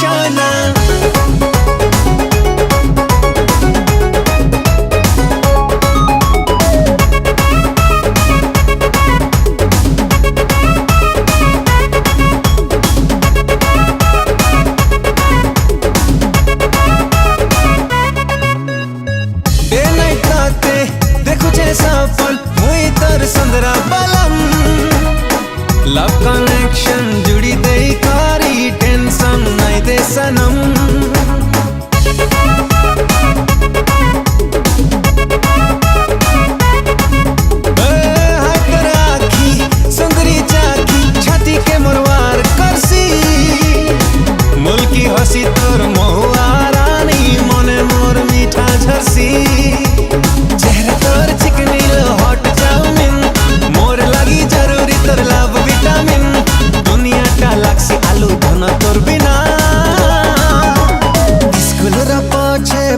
निशाना। सपन मुई तर संदरा बलम लव कनेक्शन जुड़ी दे कारी टेंशन नहीं दे सनम। हाकर आखी सुंदरी चाकी छाती के मोरवार करसी मुल्की हसी तोर महुआ रानी मने मोर मीठा झरसी।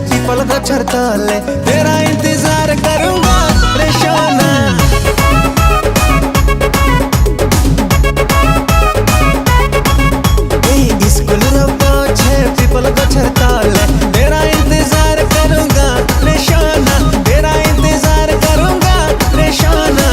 पीपल का छरताले तेरा इंतजार करूंगा रे शोना। स्कूल पीछे पीपल का छरताले तेरा इंतजार करूंगा रे शोना, तेरा इंतजार करूंगा रे शोना।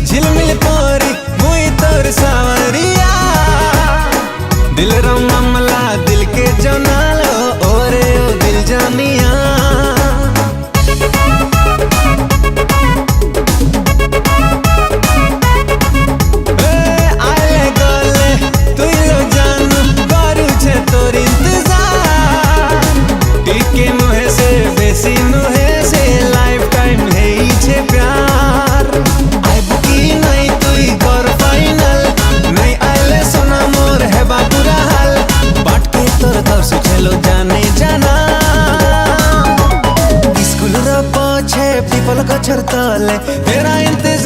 झिलमिल तोरी मुई तोर सावरिया दिल रो मामला दिल के जनालो ओरे ओ दिल जानिया। आले गले तू लो जानू करू छे तोर इंतजार टिके मुहे से बेसी नुहे से लाइफ टाइम है छे प्यार। पीपल का छरताले तेरा इंतजार